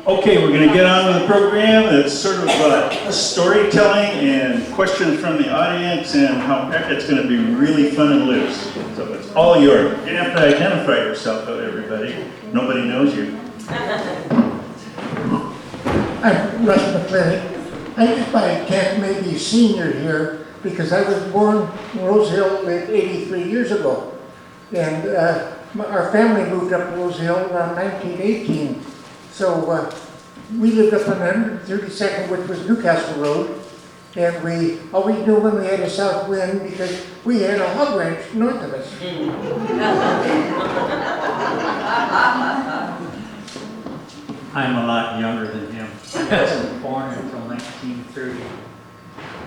Okay, we're going to get on with the program. It's sort of storytelling and questions from the audience, and it's going to be really fun and loose. So it's all yours. You're going to have to identify yourself, though, everybody. Nobody knows you. I'm Russ McClintock. I think my cat may be senior here because I was born in Rose Hill 83 years ago. And our family moved up Rose Hill around 1918. So we lived up on 132nd, which was Newcastle Road. And we always knew when we had a south wind because we had a hog ranch north of us. I'm a lot younger than him. I wasn't born until 1930.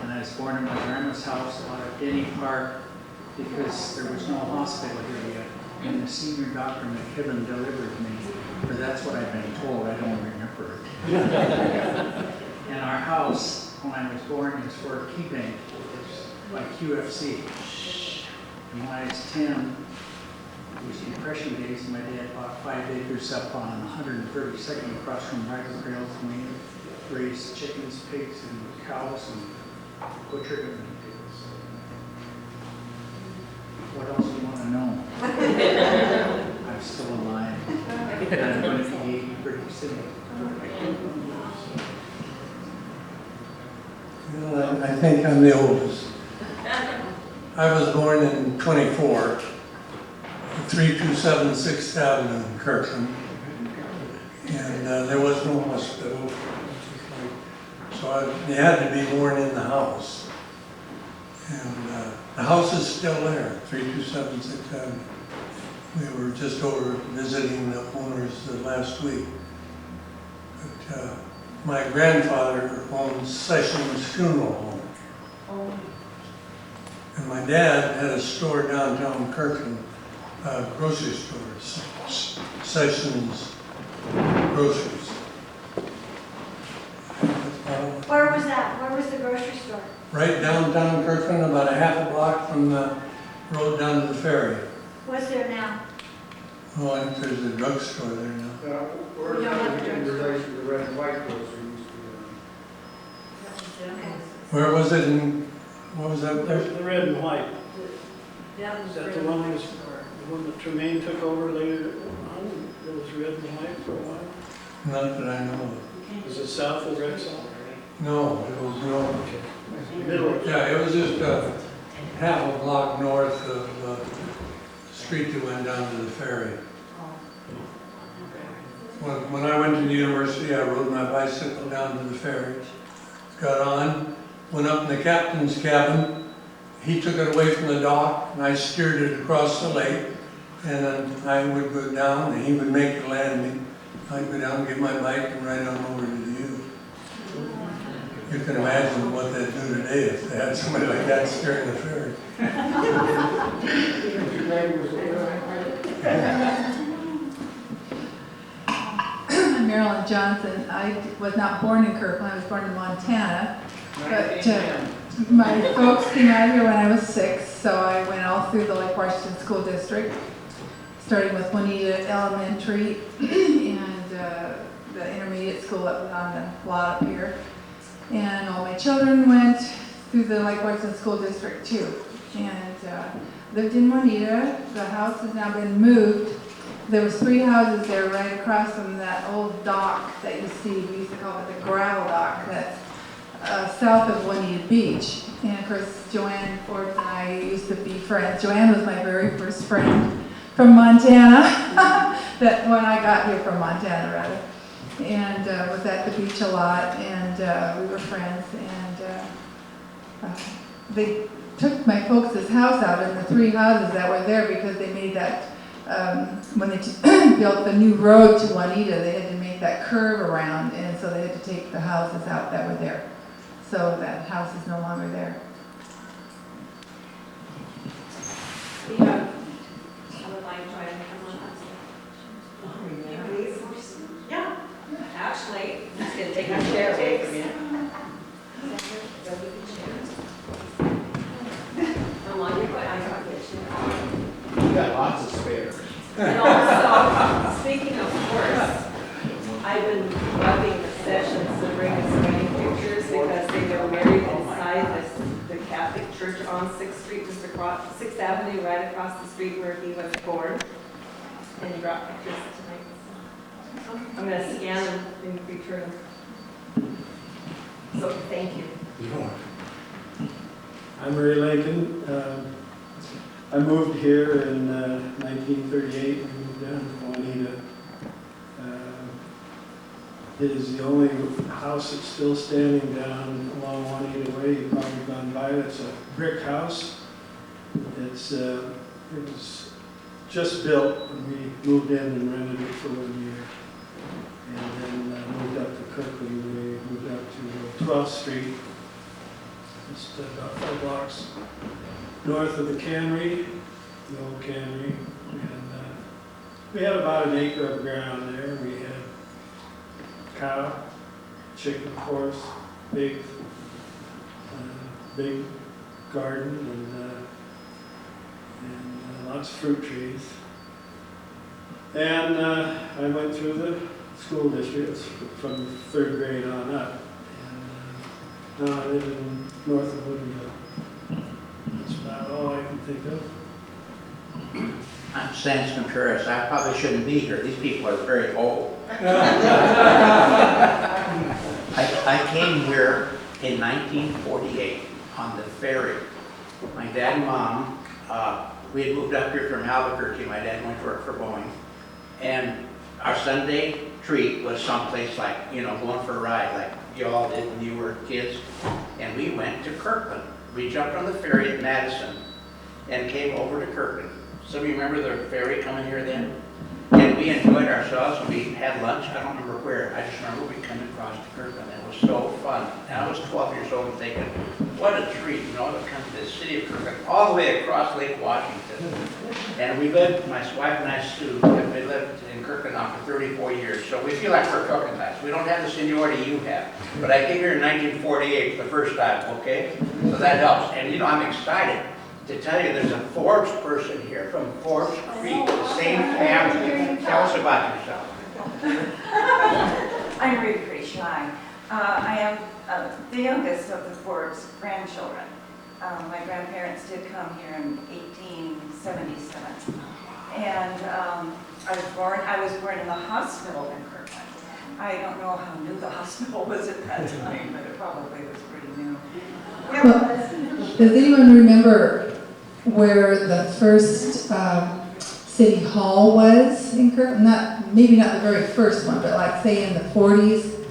And I was born in my grandma's house out at Denny Park because there was no hospital here yet. And the senior doctor, McKibben, delivered me. Or that's what I've been told, I don't remember it. And our house, when I was born, is for keeping. It's by QFC. And when I was 10, it was Depression days, and my dad bought 5 acres up on 132nd across from Rider Trails, and we raised chickens, pigs, and cows, and butchered them. What else do you want to know? I'm still alive. And I'm going to be 80 pretty soon. Well, I think I'm the oldest. I was born in 24, 327 6th Avenue in Kirkland, and there was no hospital. So you had to be born in the house. And the house is still there, 327 6th Avenue. We were just over visiting the owners last week. But my grandfather owned Sessions Funeral Home. Oh. And my dad had a store downtown Kirkland, grocery store, Sessions Groceries. Where was that? Where was the grocery store? Right downtown Kirkland, about a half a block from the road down to the ferry. What's there now? Oh, I think there's a drugstore there now. We're in relation to the red and white grocery used to be. Where was it in, what was that place? The red and white. Is that the one that Tremaine took over later on? It was red and white for a while. Not that I know of. Is it south of Rexall? No, it was north. Middle. Yeah, it was just half a block north of the street that went down to the ferry. When I went to the university, I rode my bicycle down to the ferry, got on, went up in the captain's cabin. He took it away from the dock, and I steered it across the lake. And then I would go down, and he would make the landing. I'd go down, get my bike, and ride on over to the U. You can imagine what they'd do today if they had somebody like that steering the ferry. I'm Marilyn Johnson. I was not born in Kirkland. I was born in Montana. But my folks came out here when I was 6, so I went all through the Lake Washington School District, starting with Juanita Elementary and the intermediate school that was on the lot up here. And all my children went through the Lake Washington School District too. And lived in Juanita. The house has now been moved. There was 3 houses there right across from that old dock that you see. We used to call it the gravel dock. That's south of Juanita Beach. And of course, Joanne Forbes and I used to be friends. Joanne was my very first friend from Montana. That when I got here from Montana, rather. And was at the beach a lot, and we were friends. And they took my folks' house out and the 3 houses that were there because they made that, when they built the new road to Juanita, they had to make that curve around, and so they had to take the houses out that were there. So that house is no longer there. Yeah. Yeah. Actually, it's going to take a chair away from you. How long you put? I got You got lots of spare. And also, speaking of horse, I I've been loving the sessions to bring us wedding pictures because they were married inside the Catholic church on 6th Street, just across, 6th Avenue, right across the street where he was born. And he brought pictures tonight. So I'm going to scan them and return them. So thank you. I'm Ray Lincoln. I moved here in 1938. We moved down to Juanita. It is the only house that's still standing down along Juanita Way. You've probably gone by it. It's a brick house. It was just built when we moved in and rented it for 1 year. And then moved up to Kirkland. We moved up to 12th Street, just about 4 blocks north of the cannery, the old cannery. And we had about an acre of ground there. We had cow, chicken, of course, big garden, and lots of fruit trees. And I went through the school districts from 3rd grade on up. And now I live in north of Woodinville. That's about all I can think of. I'm Sans Contreras. I probably shouldn't be here. These people are very old. I came here in 1948 on the ferry. My dad and mom, we had moved up here from Albuquerque. My dad went to work for Boeing. And our Sunday treat was someplace like, you know, going for a ride like you all did when you were kids. And we went to Kirkland. We jumped on the ferry at Madison and came over to Kirkland. Some of you remember the ferry coming here then? And we enjoyed ourselves. We had lunch. I don't remember where. I just remember we came across to Kirkland. It was so fun. And I was 12 years old and thinking, what a treat, you know, to come to the city of Kirkland, all the way across Lake Washington. And we lived, my wife and I, Sue, and we lived in Kirkland now for 34 years. So we feel like we're Kirklandites. We don't have the seniority you have. But I came here in 1948 for the first time, okay? So that helps. And, you know, I'm excited to tell you there's a Forbes person here from Forbes Creek, the same family. Tell us about yourself. I'm really pretty shy. I am the youngest of the Forbes grandchildren. My grandparents did come here in 1877. And I was born in the hospital in Kirkland. I don't know how new the hospital was at that time, but it probably was pretty new. Well, does anyone remember where the first city hall was in Kirkland? Maybe not the very first one, but like say in the 40s.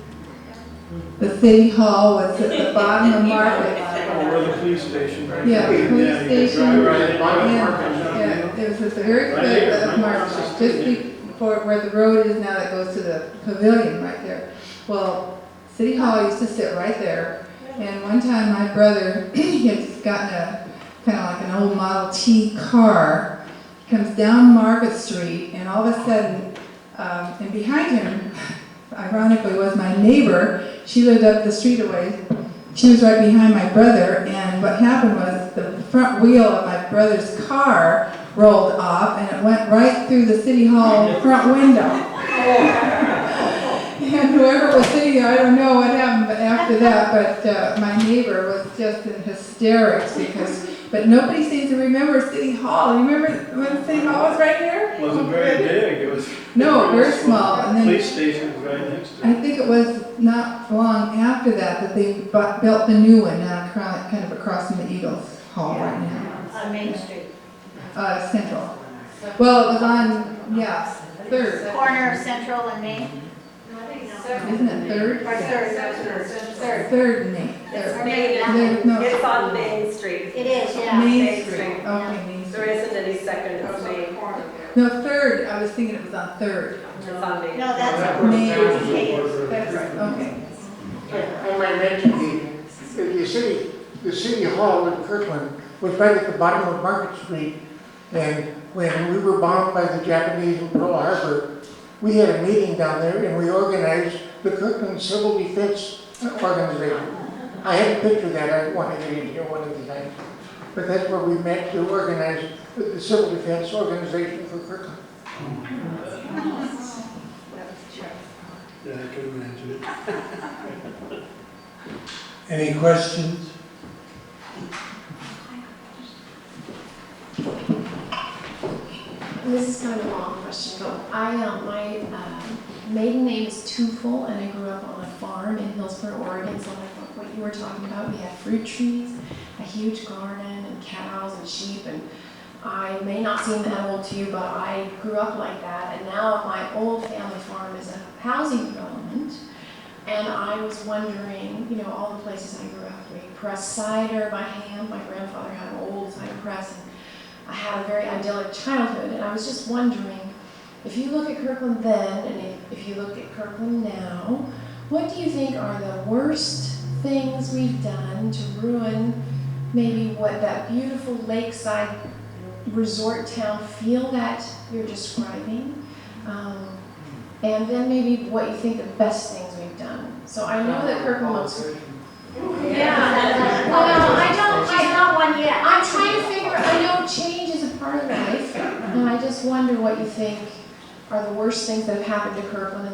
The city hall was at the bottom of Market. Oh, where the police station, right? Yeah, the police Yeah, you can station. drive right in. Yeah, it was at the very foot of Market, just before where the road is now that goes to the pavilion right there. Well, City Hall used to sit right there. And one time my brother, he had gotten a kind of like an old Model T car, comes down Market Street, and all of a sudden, and behind him, ironically, was my neighbor. She lived up the street away. She was right behind my brother, and what happened was the front wheel of my brother's car rolled off, and it went right through the City Hall front window. And whoever was sitting there, I don't know what happened after that, but my neighbor was just in hysterics but nobody seems to remember City Hall. You remember when City Hall was right here? It wasn't very big. It was No, very small. And then police station was right next to I it. think it was not long after that they built the new one now, kind of across from the Eagles Hall right now. On Main Street. Central. Well, it was on, yeah, Third. Corner of Central and Main. Isn't it Third? Third. Third and Main. It's Third. Main, No. it's on Main Street. It is, yeah. Main Main Street. Street. Okay, Main There Street. isn't any second, it's Main. No, Third. I was thinking it was on Third. It's on Main. No, that's Main. That's Okay. I might mention the city hall in Kirkland was right at the bottom of Market Street. And when we were bombed by the Japanese in Pearl Harbor, we had a meeting down there and we organized the Kirkland Civil Defense Organization. I had a picture of that. I want to get in here one of the times. But that's where we met to organize the Civil Defense Organization for Kirkland. Yeah. I can imagine. Any questions? This is kind of a long question, but my maiden name is Tufel, and I grew up on a farm in Hillsboro, Oregon, so like what you were talking about, we had fruit trees, a huge garden, and cows and sheep, and I may not seem that old to you, but I grew up like that, and now my old family farm is a housing development, and I was wondering, you know, all the places I grew up, we pressed cider by hand. My grandfather had an old cider press, and I had a very idyllic childhood, and I was just wondering, if you look at Kirkland then, and if you look at Kirkland now, what do you think are the worst things we've done to ruin maybe what that beautiful lakeside resort town feel that you're describing? And then maybe what you think the best things we've done. So I know that Kirkland looks... Yeah. Well, I not one yet. I'm trying to figure out, I know change is a part of life, and I just wonder what you think are the worst things that have happened to Kirkland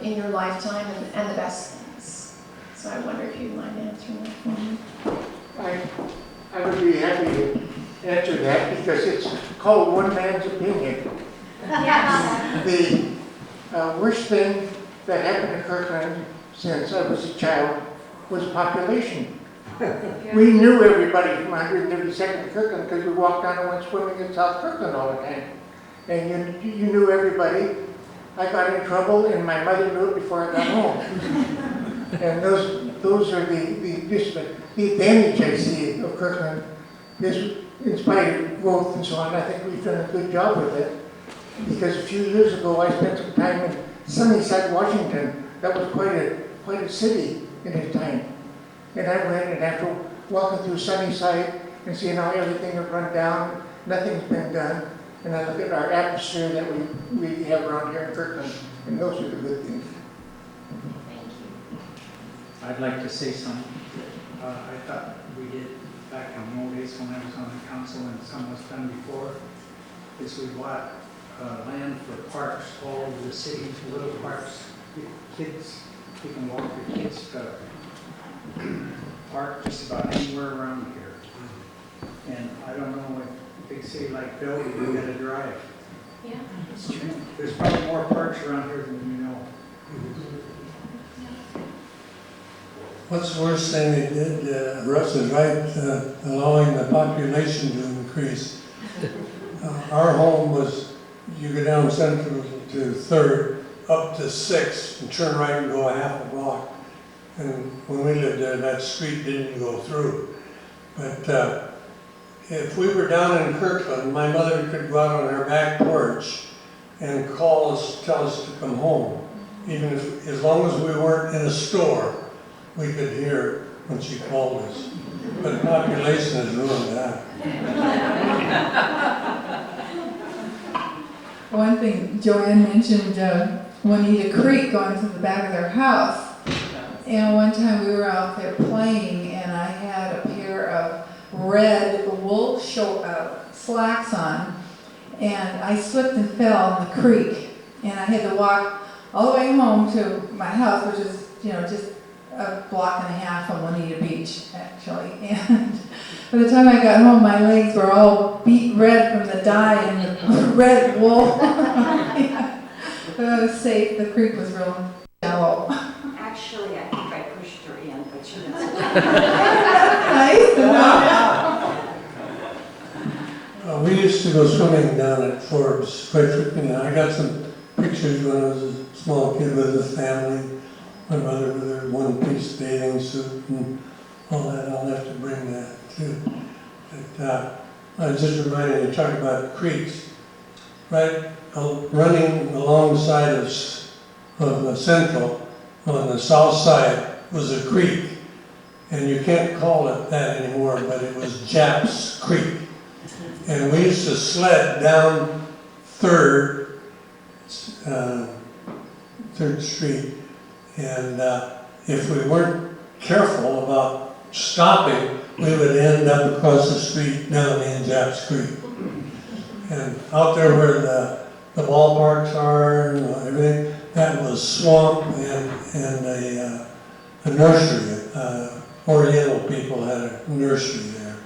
in your lifetime, and the best things. So I wonder if you'd mind answering that for me. I would be happy to answer that because it's called one man's opinion. The worst thing that happened in Kirkland since I was a child was population. We knew everybody from 132nd to Kirkland because we walked down and went swimming in South Kirkland all the time. And you knew everybody. I got in trouble and my mother knew it before I got home. And those are the advantage I see of Kirkland is in spite of growth and so on. I think we've done a good job with it. Because a few years ago I spent some time in Sunnyside, Washington. That was quite a city in its time. And I went, and after walking through Sunnyside and seeing how everything had run down, nothing's been done. And I look at our atmosphere that we have around here in Kirkland, and those are the good things. Thank you. I'd like to say something. I thought we did back in the old days when I was on the council and some was done before, is we bought land for parks all over the city, little parks. Kids, you can walk your kids to park just about anywhere around here. And I don't know, if a big city like Bellevue, you gotta drive. Yeah. It's true. There's probably more parks around here than you know. What's the worst thing they did? Russ is right, allowing the population to increase. Our home was, you go down Central to 3rd, up to 6th, and turn right and go a half a block. And when we lived there, that street didn't go through. But if we were down in Kirkland, my mother could go out on her back porch and call us, tell us to come home. Even if, as long as we weren't in a store, we could hear when she called us. But population has ruined that. One thing Joanne mentioned, Juanita Creek going to the back of their house. And one time we were out there playing and I had a pair of red wool slacks on, and I slipped and fell in the creek. And I had to walk all the way home to my house, which is, just a block and a half from Juanita Beach, actually. And by the time I got home, my legs were all beet red from the dye and the red wool. But I was safe. The creek was real shallow. Actually, I think I pushed her in, but she was. Nice to know. We used to go swimming down at Forbes quite frequently. I got some pictures when I was a small kid with a family. My mother with her one-piece bathing suit and all that. I'll have to bring that too. But I was just reminded you talk about creeks, right? Running alongside of Central on the south side was a creek, and you can't call it that anymore, but it was Japs Creek. And we used to sled down 3rd Street, and if we weren't careful about stopping, we would end up across the street down in Japs Creek. And out there where the ballparks are and everything, that was swamp and a nursery. Oriental people had a nursery there,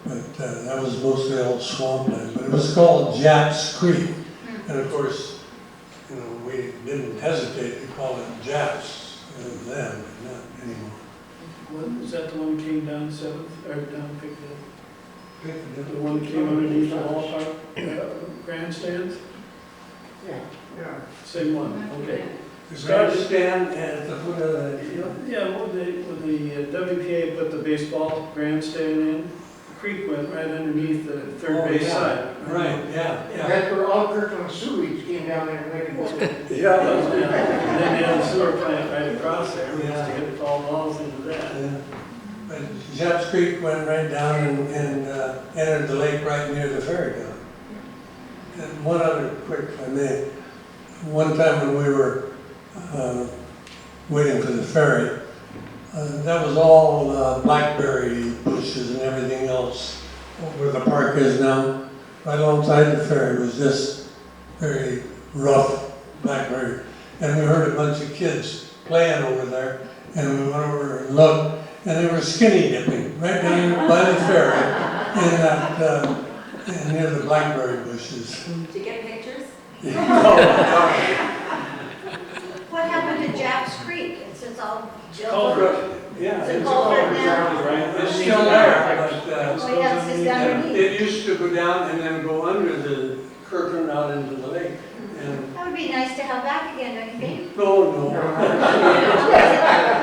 but that was mostly all swampland. But it was called Japs Creek, and of course, you know, we didn't hesitate to call it Japs then, but not anymore. What, is that the one that came down 7th, or down Pickett? The one that came underneath the ballpark grandstands? Yeah. Same one, okay. The grandstand at the foot of the hill? Yeah, when the WPA put the baseball grandstand in, the creek went right underneath the third base yeah. side. Right, yeah, yeah. That's where all Kirkland sewage came down there and went to Yeah, and then they had a sewer plant right across there, we used to hit foul balls into that. Yeah. But Japs Creek went right down and entered the lake right near the ferry dock. And one other quick, if I may. One time when we were waiting for the ferry, that was all blackberry bushes and everything else where the park is now. Right alongside the ferry was this very rough blackberry. And we heard a bunch of kids playing over there, and we went over and looked, and they were skinny dipping right down by the ferry in that, near the blackberry bushes. Did you get pictures? What happened to Japs Creek? It's all built up. Culvert, Yeah, It's a culvert now. it's still there, but Oh, yes, it's underneath. it used to go down and then go under the Kirkland out into the lake. And That would be nice to have back again, don't you think? no.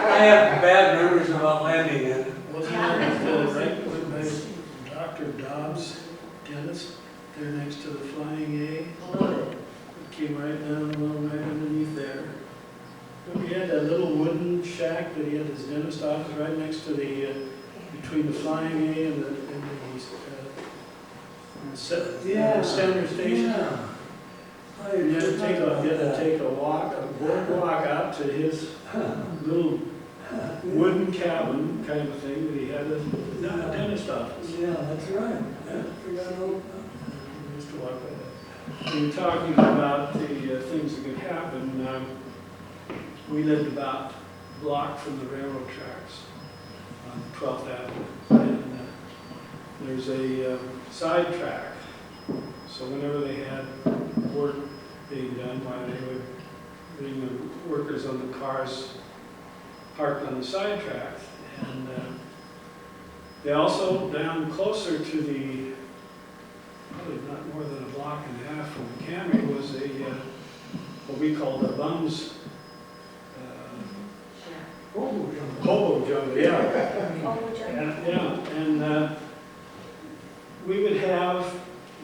I have bad memories about landing in it. wasn't it right by Dr. Dobbs' dentist, there next to the Flying A? It came right down, right underneath there. He had that little wooden shack that he had his dentist office right next to the, between the Flying A and the Standard Station. You had to take a walk, a boardwalk out to his little wooden cabin kind of thing that he had a dentist office. Yeah, that's right. Yeah, forgot all We used to walk by that. We were talking about the things that could happen. We lived about a block from the railroad tracks on 12th Avenue. And there's a side track. So whenever they had work being done, why they would bring the workers on the cars parked on the side tracks. And they also, down closer to the, probably not more than a block and a half from the Camry, was a, what we called a bums, hobo jungle, yeah. Oh, Joe. And we would have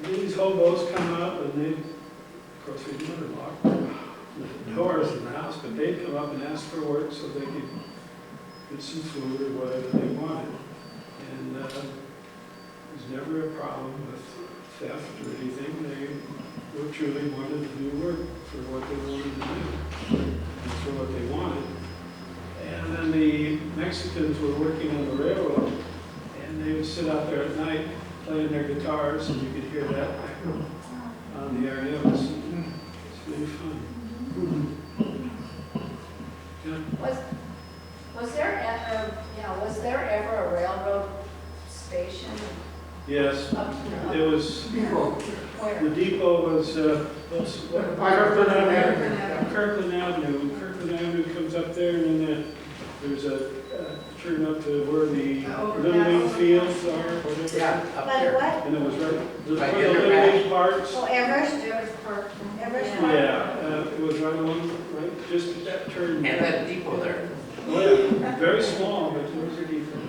these hobos come up and they'd, of course, we'd never lock the doors in the house, but they'd come up and ask for work so they could get some food or whatever they wanted. And there was never a problem with theft or anything. They were truly wanted to do work for what they wanted to do, and for what they wanted. And then the Mexicans were working on the railroad, and they would sit out there at night playing their guitars, and you could hear that on the area. It was really fun. Yeah. Was there ever a railroad station? Yes, up it was, where? the depot was Kirkland Avenue. Kirkland Avenue. Kirkland Avenue comes up there, and then there's a turn up to where the Little League fields are. Whatever. Yeah, up But there. what? And it was right, the Right Little in the League parks. Oh, Everest? Everest Park. Everest Park. Yeah, it was right along, right, just at that turn. And that depot there. Oh, yeah, very small, but it was a depot.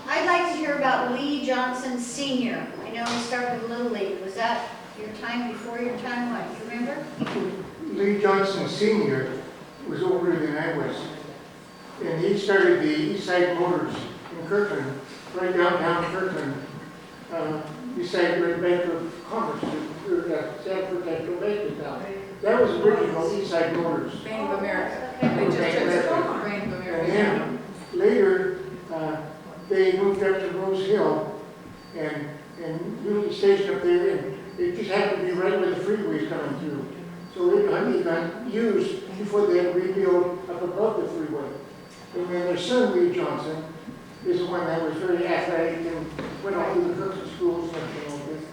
I'd like to hear about Lee Johnson Sr. I know he started with Little League. Was that your time, before your time? What, you remember? Lee Johnson Sr. was older than I was. And he started the East Side Motors in Kirkland, right downtown Kirkland, beside Red Bank of Commerce, or Sanford Central Bank is down. That was original East Side Motors. Bank of America. Okay. They just Bank of took America. Bank of And America. then later, they moved up to Rose Hill and built a station up there, and it just happened to be right where the freeway's coming through. So I mean, used before they had rebuilt up above the freeway. And then their son, Lee Johnson, is the one that was very athletic and went all through the Kirkland schools and everything like this.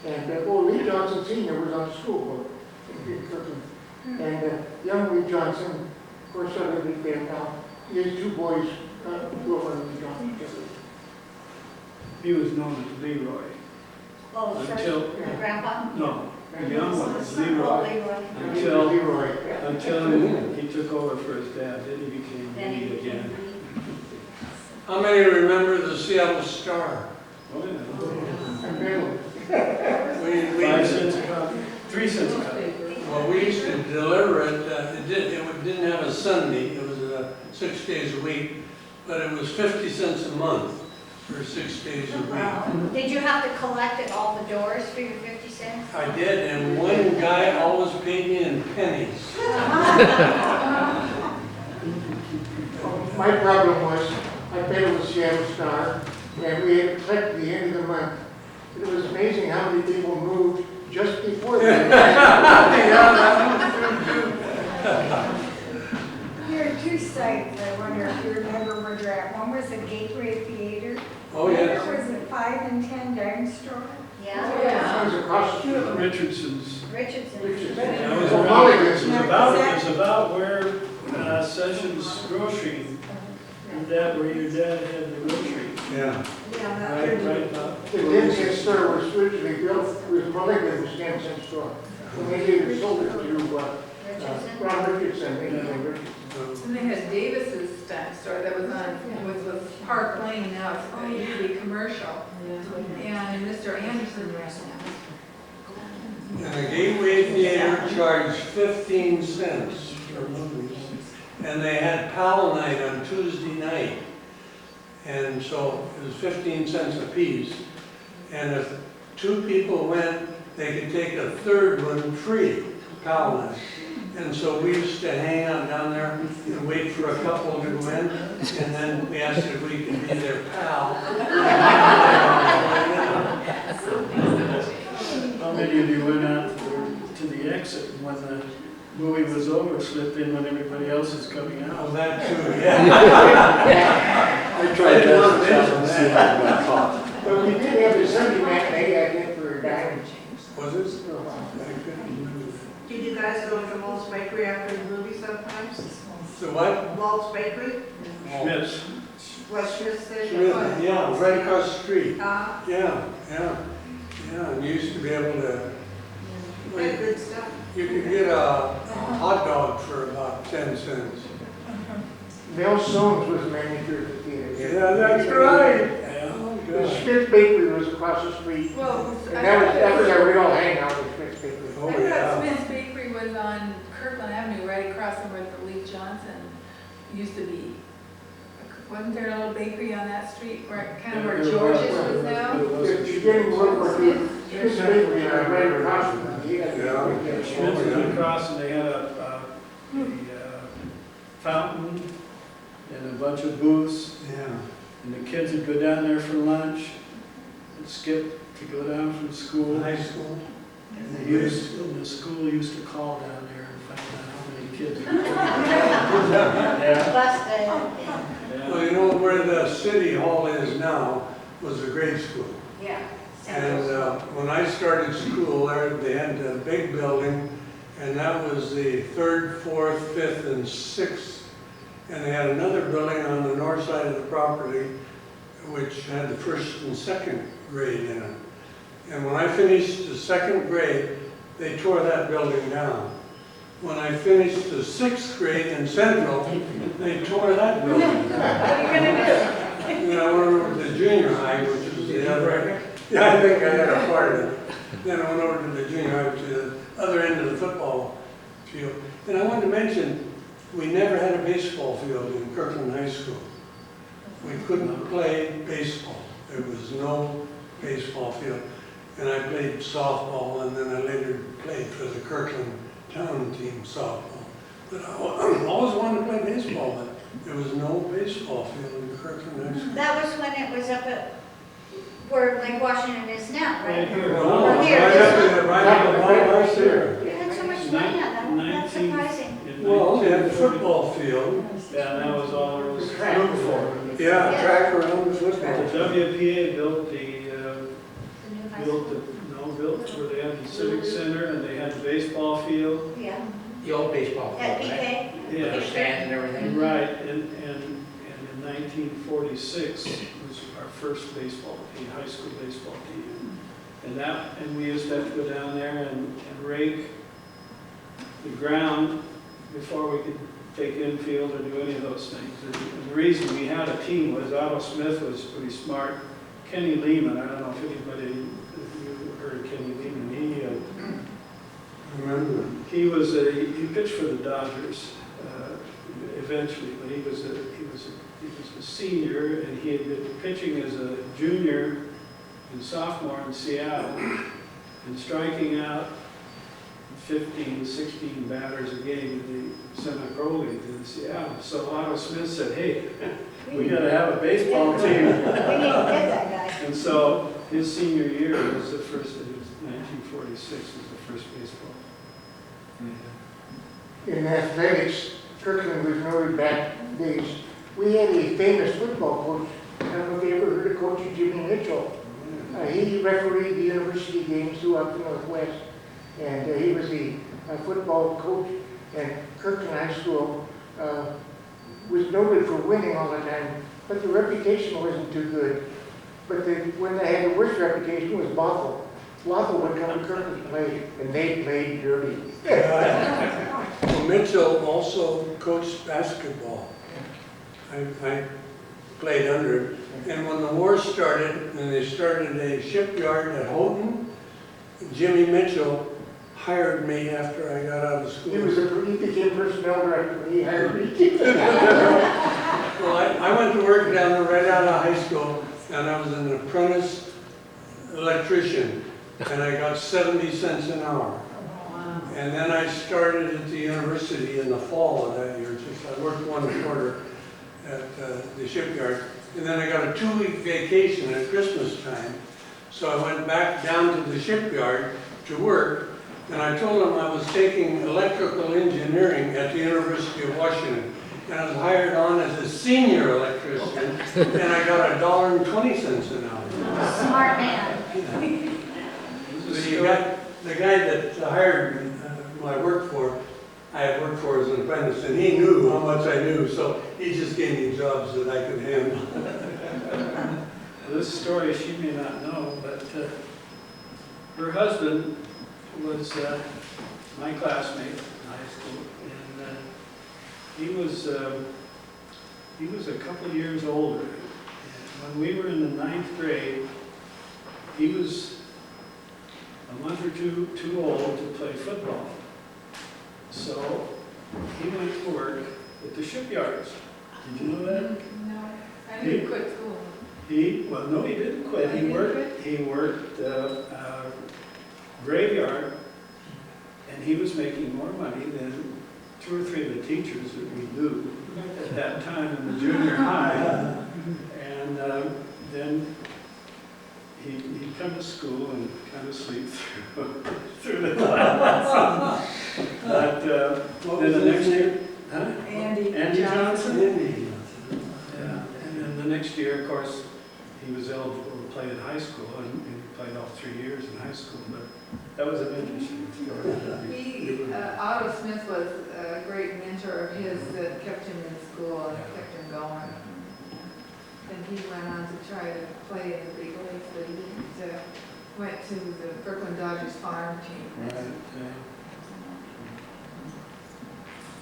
And Lee Johnson Sr. was on the school board in Kirkland. And young Lee Johnson, of course, started to be now. He has two boys, Wilbur and Lee Johnson. He was known as Leroy. Oh, sir, Until- your grandpa? No, the young one was Oh, Leroy. Leroy. Leroy. Until he took over for his dad, then he became Then he Lee again. became. How many remember the Seattle Star? Oh, yeah. And Bill. 5 cents a copy, 3 cents a copy. Well, we used to deliver it, it didn't have a Sunday, it was 6 days a week, but it was 50 cents a month for 6 days a week. Wow. Did you have to collect at all the doors for your 50 cents? I did, and one guy always paid me in pennies. My problem was, I paid with Seattle Star, and we had to collect at the end of the month. It was amazing how many people moved just before that. There are two sites, I wonder if you remember where they're at. One was the Gateway Theater. Oh, yes. The other was the 5 and 10 Dime Store. Yeah. It was across the street. Richardson's. Richardson. That was Oh, around- Mulligan's. it was about where Sessions Grocery, and that where your dad had the grocery. Yeah. Yeah, Right, Bob? The 10-cent store was originally built with Mulligan's 10-cent store. When they later sold it to Richardson. Ron Richardson, Richardson. And they had Davis's dime store that was on, was Park Lane now, it used to be commercial. And Mr. Anderson ran that. And the Gateway Theater charged 15 cents for movies. And they had Pal Night on Tuesday night. And so it was 15 cents a piece. And if 2 people went, they could take a third one free, Pal Night. And so we used to hang out down there and wait for a couple to go in, and then we asked if we could be their pal. How many of you went out to the exit when the movie was over, slipped in when everybody else is coming Oh, out? that too, yeah. I tried that. But we did have the Sunday matinee, I think, for a dime. Was it? I couldn't remember. Did you guys go to Walt's Bakery after the movie sometimes? So what? Walt's Bakery? Schmitz. West Smith Station? Smith, yeah, right across the street. Uh, Yeah, and you used to be able to, they had good stuff. you could get a hot dog for about 10 cents. Mel Soames was the manager of the theater. Yeah, that's right. The Smith Bakery was across the street. Well, And that was our real hangout at Smith Bakery. Oh, I thought yeah. Smith's Bakery was on Kirkland Avenue, right across from where the Lee Johnson used to be. Wasn't there a little bakery on that street where, kind of where George's was now? The beginning of World War II, Smith Bakery, right across from the theater. Schmitz was across and they had a fountain and a bunch of booths. Yeah. And the kids would go down there for lunch and skip to go down from school. High school. And the school used to call down there and find out how many kids. Yeah. Busted. Yeah. Well, you know where the city hall is now was a grade school. Yeah. And when I started school there, they had a big building, and that was the 3rd, 4th, 5th, and 6th. And they had another building on the north side of the property, which had the 1st and 2nd grade in it. And when I finished the 2nd grade, they tore that building down. When I finished the 6th grade in Central, they tore that building down. What are you gonna do? And then I went over to the junior high, which was the other, yeah, I think I had a part of it. Then I went over to the junior high, to the other end of the football field. And I wanted to mention, we never had a baseball field in Kirkland High School. We couldn't play baseball. There was no baseball field. And I played softball, and then I later played for the Kirkland town team softball. But I always wanted to play baseball, but there was no baseball field in Kirkland High School. That was when it was up at where Lake Washington is now, right? Right here. No, Or here, right this up one? there, right up there. You had so much money on that one, that's 19 surprising. Well, they had the football field. Yeah, and that was all there was Track. room for. Yeah, track around the football. The WPA built built where they had the civic center and they had the baseball field. Yeah, The old baseball at field, right? PK. With the stands and everything. Right, and in 1946 was our first baseball team, high school baseball team. And we used to have to go down there and rake the ground before we could take infield or do any of those things. And the reason we had a team was Otto Smith was pretty smart. Kenny Lehman, I don't know if anybody, if you heard of Kenny Lehman, Remember? he pitched for the Dodgers eventually, but he was a senior, and he had been pitching as a junior and sophomore in Seattle and striking out 15, 16 batters a game in the semi-pro league in Seattle. So Otto Smith said, hey, we got to have a baseball team. We need to get that guy. And so his senior year was the first, it was 1946 was the first baseball. In athletics, Kirkland was noted back days. We had a famous football coach. I don't know if you ever heard of Coach Jimmy Mitchell. He refereed the university games throughout the Northwest. And he was the football coach. And Kirkland High School was noted for winning all the time, but the reputation wasn't too good. But when they had the worst reputation was Bothell. Bothell would come to Kirkland to play, and they played dirty. Well, Mitchell also coached basketball. I played under him. And when the war started, and they started a shipyard at Houghton, Jimmy Mitchell hired me after I got out of school. He became personnel director when he hired me. Well, I went to work down there right out of high school, and I was an apprentice electrician, and I got 70 cents an hour. And then I started at the university in the fall of that year. I worked 1 quarter at the shipyard. And then I got a 2-week vacation at Christmas time. So I went back down to the shipyard to work. And I told them I was taking electrical engineering at the University of Washington. And I was hired on as a senior electrician. And I got $1.20 an hour. Smart man. The guy that hired me, who I worked for, I had worked for as an apprentice, and he knew how much I knew, so he just gave me jobs that I could handle. This story she may not know, but her husband was my classmate in high school, and he was a couple years older. And when we were in the 9th grade, he was a month or two too old to play football. So he went to work at the shipyards. Did you know that? No, I didn't quit school. No, he didn't quit. He worked graveyard, and he was making more money than 2 or 3 of the teachers that we knew at that time in the junior high. And then he'd come to school and kind of sleep through the class. But then the next year, Andy Johnson. Yeah, and then the next year, of course, he was eligible to play in high school, and he played all 3 years in high school. But that was an interesting story. Otto Smith was a great mentor of his that kept him in school and kept him going. And he went on to try to play in the big leagues, but he didn't, went to the Kirkland Dodgers farm team. Right,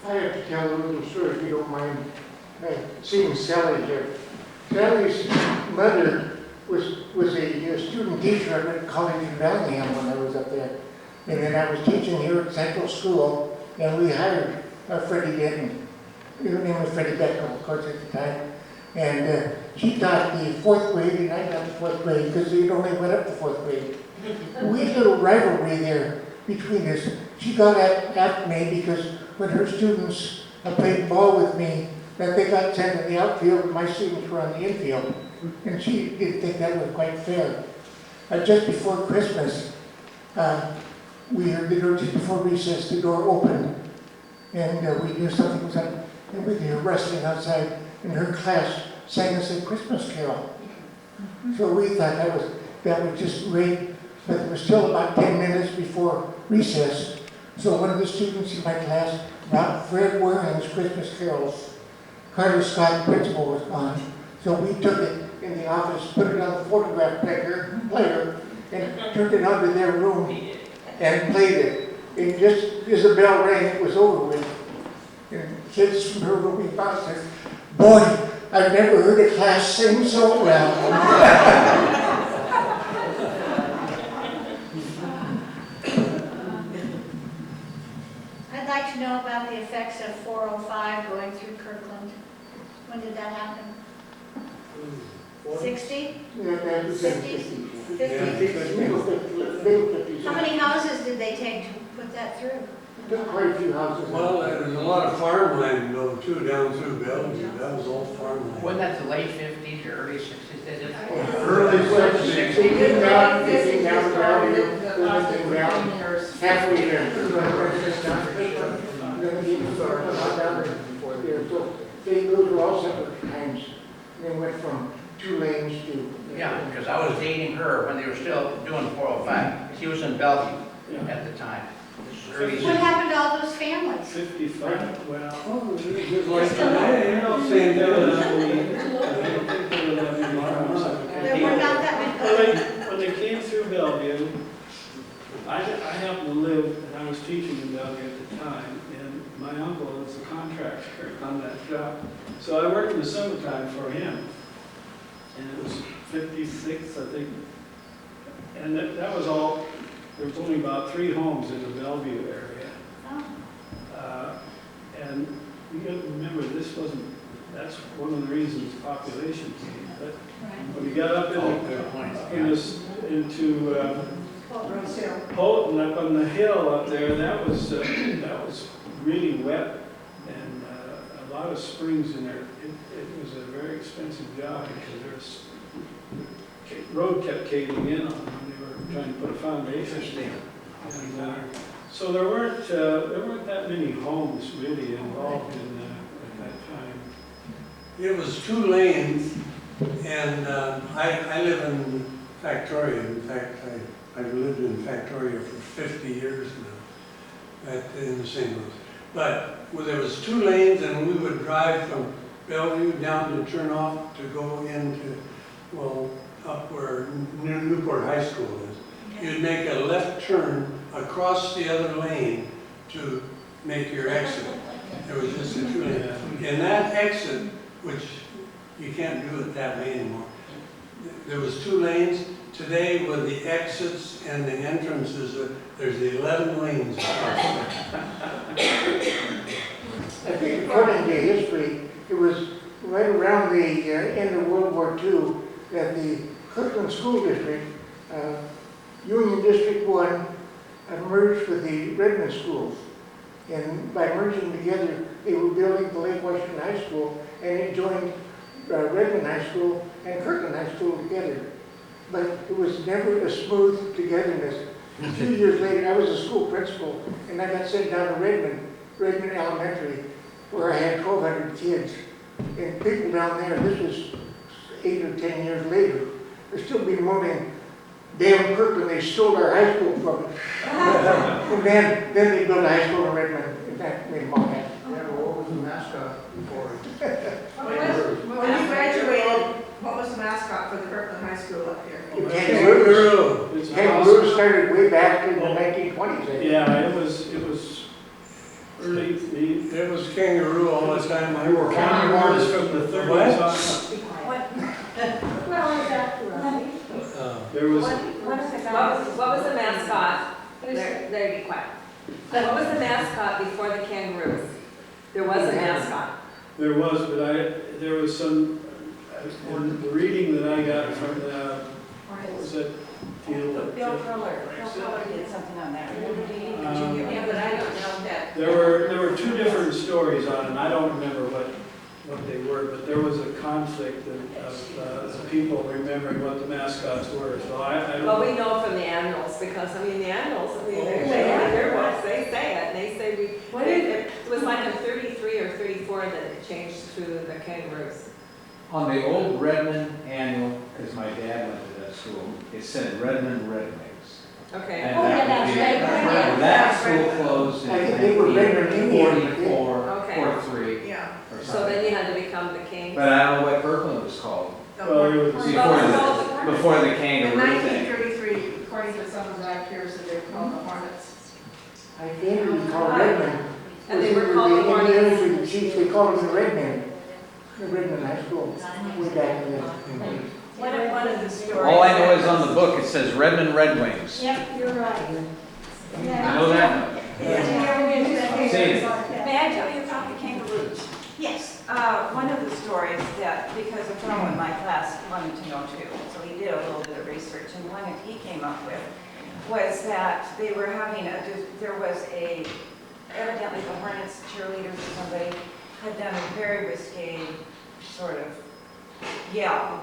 I have to tell a little story, if you don't mind, seeing Sally here. Sally's mother was a student teacher up at college in Bellingham when I was up there. And then I was teaching here at Central School, and we hired Freddie Denton. Her name was Freddie Beckham, of course, at the time. And she taught the 4th grade, and I taught the 4th grade, because they only went up to 4th grade. We had a little rivalry there between us. She got at me because when her students played ball with me, that they got sent to the outfield, and my students were on the infield. And she didn't think that was quite fair. Just before Christmas, we heard the door, just before recess, the door opened, and we knew something was up, and we were wrestling outside, and her class sang us a Christmas carol. So we thought that was just great, but it was still about 10 minutes before recess. So one of the students in my class brought Fred Waring's Christmas carols. Carter Scott, principal, was gone. So we took it in the office, put it on the photograph player, and turned it onto their room and played it. And just as the bell rang, it was over with. And kids from her room about said, "Boy, I've never heard a class sing so well." I'd like to know about the effects of 405 going through Kirkland. When did that happen? 60? Yeah, that was 50? Yeah, 50? How many houses did they take to put that through? Took quite a few houses. Well, there's a lot of farmland though too down through Bellevue. That was all farmland. Wasn't that the late 50s or early 60s? Early 60s. 15 down, 15 down, halfway there. Those were all separate times. They went from 2 lanes to. Yeah, because I was dating her when they were still doing 405. She was in Bellevue at the time. This is early What happened to all those families? 55, well. Oh, it was just like today, you know, same There were not that many. When they came through Bellevue, I happened to live, and I was teaching in Bellevue at the time, and my uncle was a contractor on that job. So I worked in the summertime for him, and it was 56, I think. And that was all, there was only about 3 homes in the Bellevue area. Oh. And you got to remember, that's one of the reasons population came. But when you got up into Houghton, up on the hill up there, that was really wet, and a lot of springs in there. It was a very expensive job because the road kept caving in on them when they were trying to put a foundation. And, so there weren't that many homes really involved in at that time. It was 2 lanes, and I live in Factoria. In fact, I've lived in Factoria for 50 years now, in the St. Louis. But there was 2 lanes, and we would drive from Bellevue down to turn off to go into, well, up where Newport High School is. You'd make a left turn across the other lane to make your exit. There was just a 2 lane. And that exit, which you can't do it that way anymore, there was 2 lanes. Today, with the exits and the entrances, there's 11 lanes. I think according to history, it was right around the end of World War II that the Kirkland School District, Union District 1, merged with the Redmond schools. And by merging together, they were building the Lake Western High School, and it joined Redmond High School and Kirkland High School together. But it was never a smooth togetherness. A few years later, I was a school principal, and I got sent down to Redmond Elementary, where I had 1,200 kids. And people down there, this was 8 or 10 years later, they're still bemoaning, damn Kirkland, they stole our high school from us. And then they built a high school in Redmond. In fact, made them all happy. Yeah, well, what was the mascot for When you graduated, what was the mascot for the Kirkland High School up here? Kangaroo. Kangaroo started way back in the 1920s. Yeah, it was early. There was kangaroo all the time. There were kangaroos from the 30s on. Well, is that right? There was. What was the mascot? There, be quiet. What was the mascot before the kangaroos? There was a mascot. There was, but there was some, in the reading that I got from the, what was that field? Bill Fuller did something on that. Yeah, but I don't know that. There were 2 different stories on it, and I don't remember what they were, but there was a conflict of the people remembering what the mascots were, so I don't. Well, we know from the annuals, because, I mean, the annuals, I mean, they have their books, they say it, and they say it was like in 33 or 34 that it changed to the kangaroos. On the old Redmond annual, because my dad went to that school, it said Redmond Red Wings. Okay. And Oh, yeah, that would that's be- right. That school closed in I think they were Redmond Indians. 44, Okay. 43 Yeah. or So something. then you had to become the king. But I don't know what Kirkland was called Well, it was- before the In kangaroo thing. 1933, according to some of that here, so they were called the Hornets. I think we call Redmond. And they were called the Hornets. Indians, the chiefs, they called them the Redmen. The Redmond High School, way back in the. One of the stories. All I know is on the book, it says Redmond Red Wings. Yep, you're right. I know that much. Seen it. May I tell you about the kangaroos? Yes. One of the stories that, because a fellow in my class wanted to know too, so he did a little bit of research, and one that he came up with was that they were having there was evidently the Hornets cheerleaders or somebody had done a very risque sort of yell,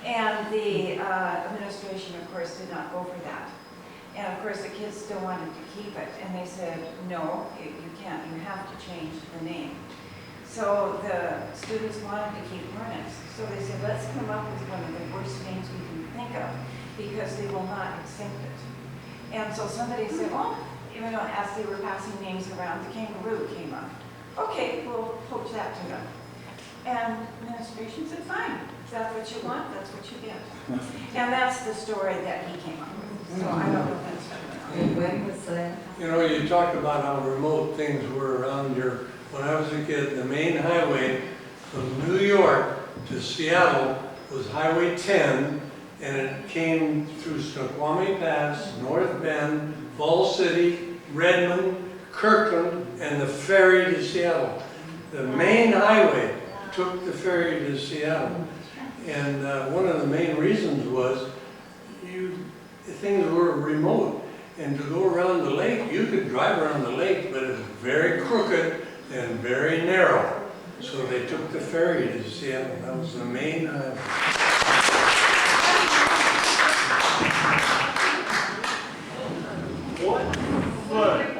and the administration, of course, did not go for that. And of course, the kids still wanted to keep it, and they said, no, you can't, you have to change the name. So the students wanted to keep Hornets, so they said, let's come up with one of the worst names we can think of, because they will not accept it. And so somebody said, well, even though as they were passing names around, the kangaroo came up. Okay, we'll poach that to them. And administration said, fine, if that's what you want, that's what you get. And that's the story that he came up with. So I don't know if that's true. And when was that? You know, you talk about how remote things were around here. When I was a kid, the main highway from New York to Seattle was Highway 10, and it came through Snoqualmie Pass, North Bend, Falls City, Redmond, Kirkland, and the ferry to Seattle. The main highway took the ferry to Seattle. And one of the main reasons was things were remote. And to go around the lake, you could drive around the lake, but it was very crooked and very narrow. So they took the ferry to Seattle. That was the main highway. What fun.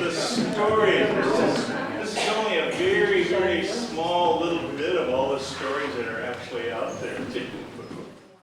The story, this is only a very, very small little bit of all the stories that are actually out there.